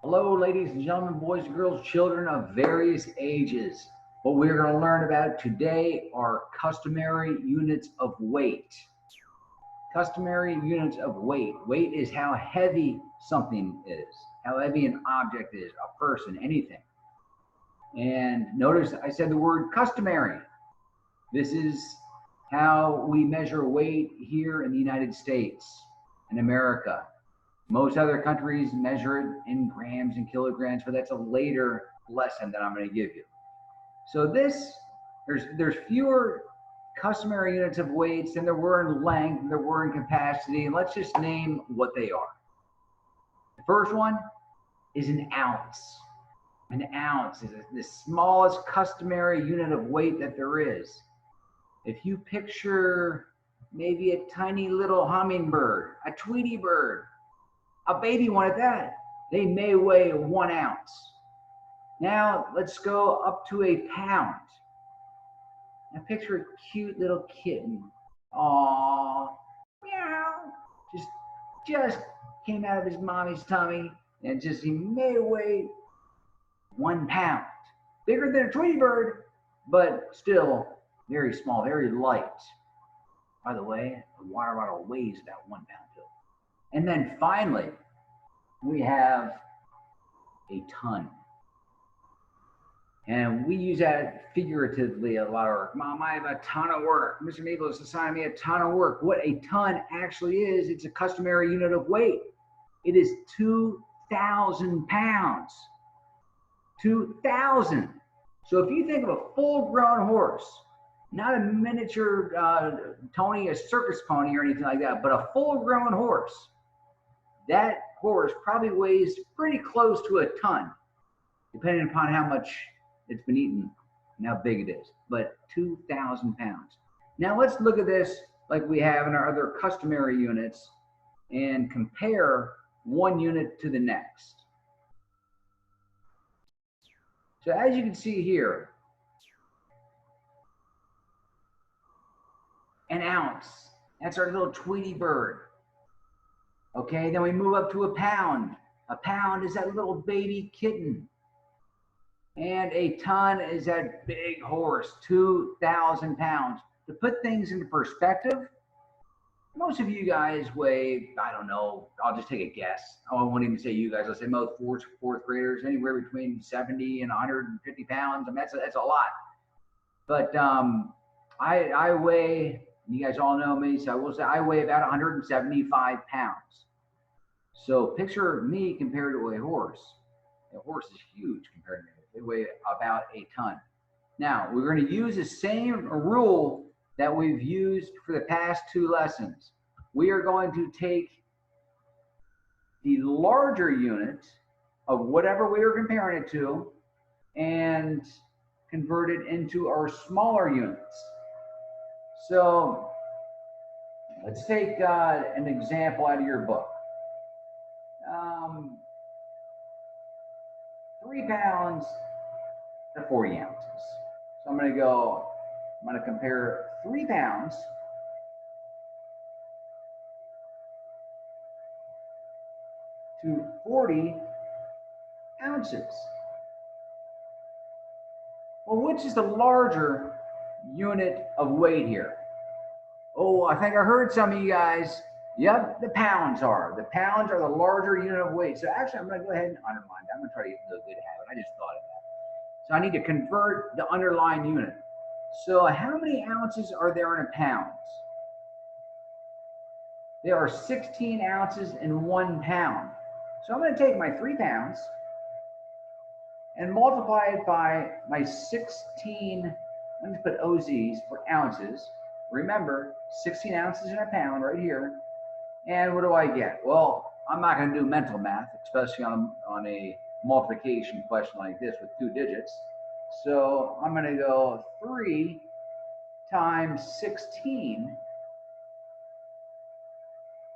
Hello, ladies and gentlemen, boys and girls, children of various ages. What we're going to learn about today are customary units of weight. Customary units of weight. Weight is how heavy something is, how heavy an object is, a person, anything. And notice I said the word customary. This is how we measure weight here in the United States, in America. Most other countries measure it in grams and kilograms, but that's a later lesson that I'm going to give you. So there's fewer customary units of weights than there were in length, than there were in capacity, and let's just name what they are. The first one is an ounce. An ounce is the smallest customary unit of weight that there is. If you picture maybe a tiny little hummingbird, a Tweety bird, a baby one at that, they may weigh 1 ounce. Now let's go up to a pound. Now picture a cute little kitten. Aww, meow. Just came out of his mommy's tummy, and he may weigh 1 pound. Bigger than a Tweety bird, but still very small, very light. By the way, a water bottle weighs about 1 pound too. And then finally, we have a ton. And we use that figuratively a lot of work. Mom, I have a ton of work. Mr. Needle is assigning me a ton of work. What a ton actually is, it's a customary unit of weight. It is 2,000 pounds. 2,000. So if you think of a full-grown horse, not a miniature Tony, a circus pony or anything like that, but a full-grown horse, that horse probably weighs pretty close to a ton, depending upon how much it's been eaten and how big it is, but 2,000 pounds. Now let's look at this like we have in our other customary units and compare one unit to the next. So as you can see here, an ounce, that's our little Tweety bird. Okay, then we move up to a pound. A pound is that little baby kitten. And a ton is that big horse, 2,000 pounds. To put things into perspective, most of you guys weigh, I don't know, I'll just take a guess. I won't even say you guys, I'll say most fourth graders, anywhere between 70 and 150 pounds. I mean, that's a lot. But I weigh, you guys all know me, so I will say I weigh about 175 pounds. So picture me compared to a horse. A horse is huge compared to me. They weigh about a ton. Now, we're going to use the same rule that we've used for the past 2 lessons. We are going to take the larger unit of whatever we are comparing it to and convert it into our smaller units. So let's take an example out of your book. 3 pounds to 40 ounces. So I'm going to compare 3 pounds to 40 ounces. Well, which is the larger unit of weight here? Oh, I think I heard some of you guys. Yep, the pounds are. The pounds are the larger unit of weight. So actually, I'm going to go ahead and underline that. I'm going to try to get into a good habit. I just thought of that. So I need to convert the underlying unit. So how many ounces are there in a pound? There are 16 ounces in 1 pound. So I'm going to take my 3 pounds and multiply it by my 16, let me put OZs for ounces. Remember, 16 ounces in a pound right here. And what do I get? Well, I'm not going to do mental math, especially on a multiplication question like this with 2 digits. So I'm going to go 3 times 16.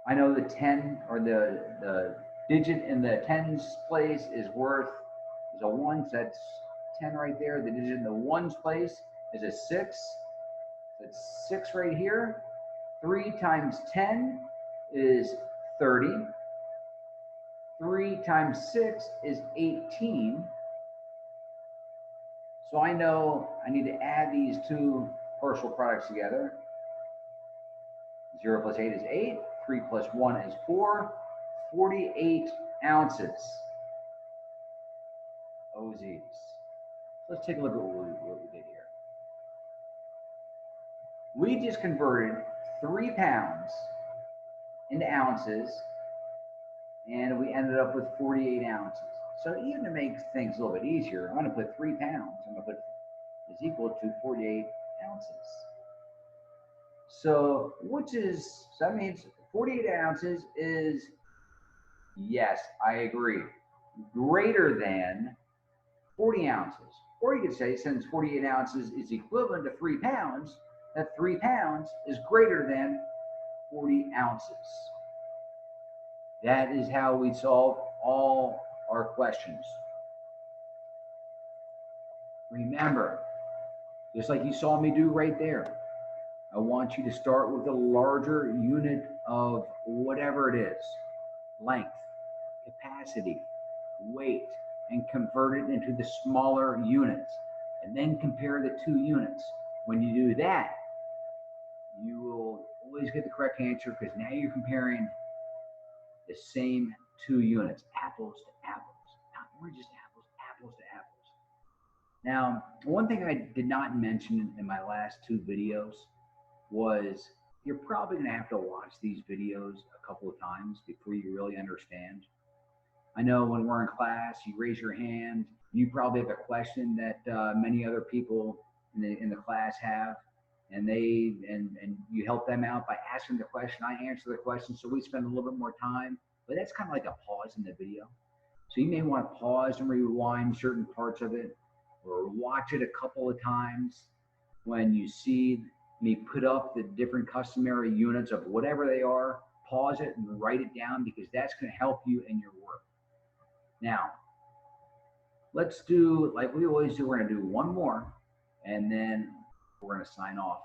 I know the 10 or the digit in the tens place is a 1, so that's 10 right there. The digit in the ones place is a 6. That's 6 right here. 3 times 10 is 30. 3 times 6 is 18. So I know I need to add these two partial products together. 0 plus 8 is 8. 3 plus 1 is 4. 48 ounces. OZs. Let's take a look at what we did here. We just converted 3 pounds into ounces, and we ended up with 48 ounces. So even to make things a little bit easier, I'm going to put 3 pounds. I'm going to put is equal to 48 ounces. So that means 48 ounces is, yes, I agree, greater than 40 ounces. Or you could say, since 48 ounces is equivalent to 3 pounds, that 3 pounds is greater than 40 ounces. That is how we solve all our questions. Remember, just like you saw me do right there, I want you to start with a larger unit of whatever it is, length, capacity, weight, and convert it into the smaller units, and then compare the two units. When you do that, you will always get the correct answer, because now you're comparing the same two units, apples to apples. Not oranges to apples, apples to apples. Now, one thing I did not mention in my last two videos was you're probably going to have to watch these videos a couple of times before you really understand. I know when we're in class, you raise your hand, you probably have a question that many other people in the class have, and you help them out by asking the question. I answer the question, so we spend a little bit more time, but that's kind of like a pause in the video. So you may want to pause and rewind certain parts of it, or watch it a couple of times. When you see me put up the different customary units of whatever they are, pause it and write it down, because that's going to help you in your work. Now, let's do like we always do. We're going to do one more, and then we're going to sign off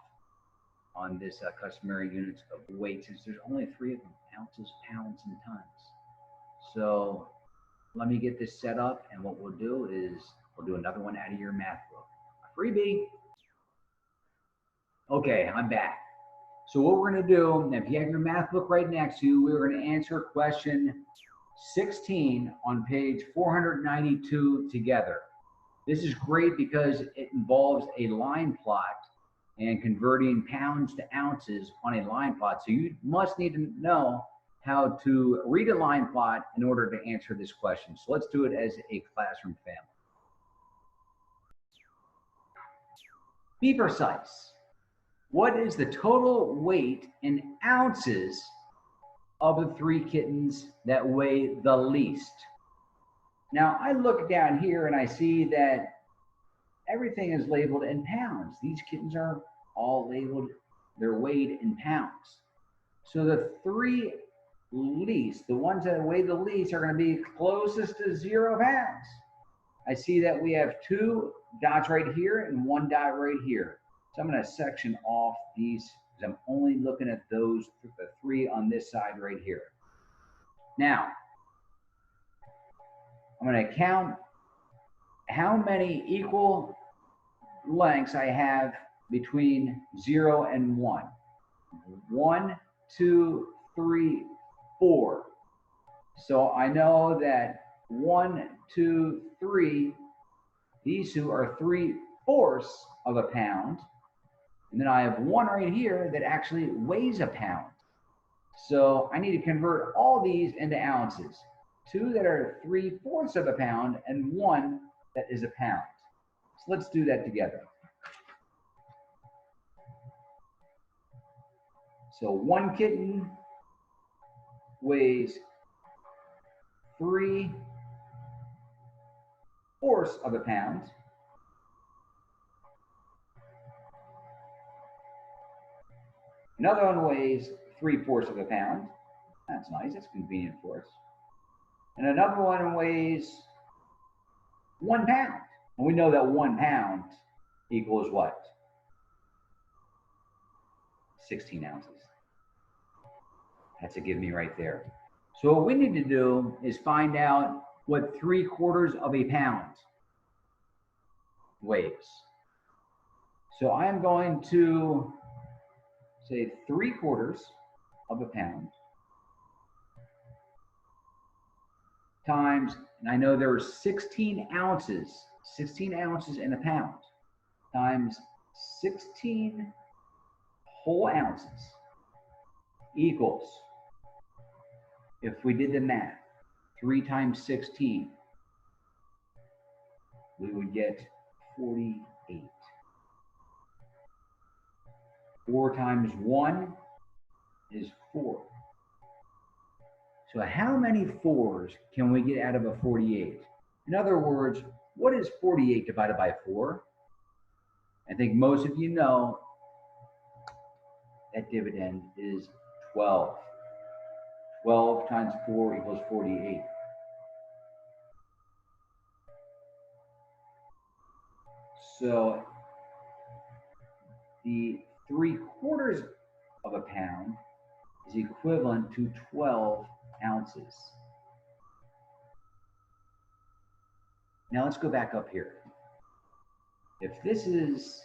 on this customary units of weight, since there's only 3 of them: ounces, pounds, and tons. So let me get this set up, and what we'll do is we'll do another one out of your math book. A freebie. Okay, I'm back. So what we're going to do, if you have your math book right next to you, we're going to answer question 16 on page 492 together. This is great because it involves a line plot and converting pounds to ounces on a line plot. So you must need to know how to read a line plot in order to answer this question. So let's do it as a classroom family. Be precise. What is the total weight in ounces of the 3 kittens that weigh the least? Now, I look down here and I see that everything is labeled in pounds. These kittens are all labeled, they're weighed in pounds. So the 3 least, the ones that weigh the least, are going to be closest to 0 pounds. I see that we have 2 dots right here and 1 dot right here. So I'm going to section off these, because I'm only looking at those, the 3 on this side right here. Now, I'm going to count how many equal lengths I have between 0 and 1. 1, 2, 3, 4. So I know that 1, 2, 3, these two are 3/4 of a pound. And then I have 1 right here that actually weighs a pound. So I need to convert all these into ounces. 2 that are 3/4 of a pound and 1 that is a pound. So let's do that together. So 1 kitten weighs 3/4 of a pound. Another one weighs 3/4 of a pound. That's nice, that's convenient for us. And another one weighs 1 pound. And we know that 1 pound equals what? 16 ounces. That's a give me right there. So what we need to do is find out what 3/4 of a pound weighs. So I'm going to say 3/4 of a pound times, and I know there are 16 ounces in a pound, times 16 whole ounces equals, if we did the math, 3 times 16, we would get 48. 4 times 1 is 4. So how many 4s can we get out of a 48? In other words, what is 48 divided by 4? I think most of you know that dividend is 12. 12 times 4 equals 48. So the 3/4 of a pound is equivalent to 12 ounces. Now let's go back up here. If this is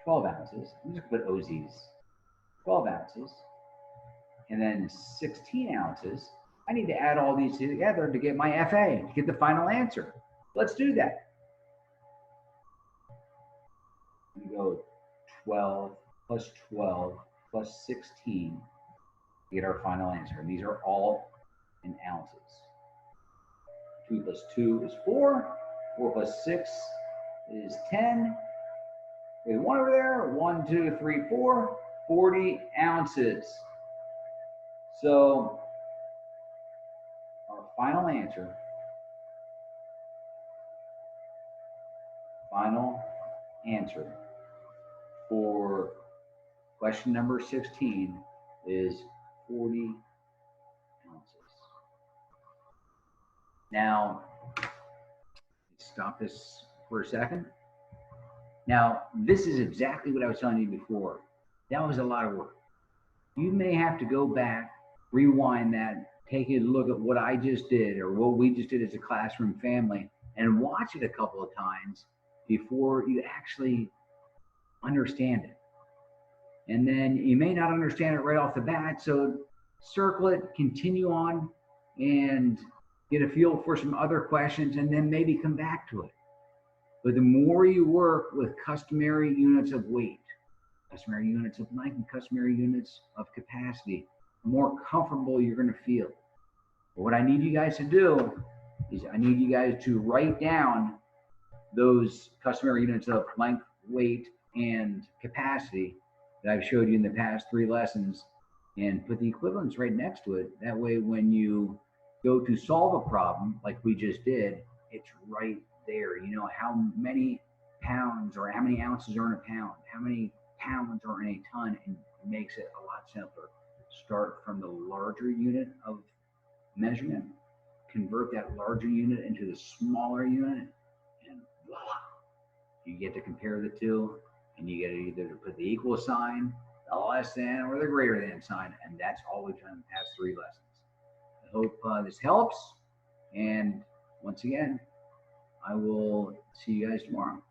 12 ounces, I'm just gonna put OZs, 12 ounces, and then 16 ounces, I need to add all these together to get my FA, to get the final answer. Let's do that. We go 12 plus 12 plus 16 to get our final answer. And these are all in ounces. 2 plus 2 is 4. 4 plus 6 is 10. There's 1 over there. 1, 2, 3, 4. 40 ounces. So our final answer for question number 16 is 40 ounces. Now, stop this for a second. Now, this is exactly what I was telling you before. That was a lot of work. You may have to go back, rewind that, take a look at what I just did or what we just did as a classroom family and watch it a couple of times before you actually understand it. And then you may not understand it right off the bat, so circle it, continue on, and get a feel for some other questions, and then maybe come back to it. But the more you work with customary units of weight, customary units of length, and customary units of capacity, the more comfortable you're going to feel. But what I need you guys to do is I need you guys to write down those customary units of length, weight, and capacity that I've showed you in the past 3 lessons and put the equivalents right next to it. That way, when you go to solve a problem like we just did, it's right there. You know how many pounds or how many ounces are in a pound, how many pounds are in a ton, and it makes it a lot simpler. Start from the larger unit of measurement, convert that larger unit into the smaller unit, and voila, you get to compare the two, and you get to either to put the equal sign, the less than, or the greater than sign, and that's all we've done in the past 3 lessons. I hope this helps, and once again, I will see you guys tomorrow.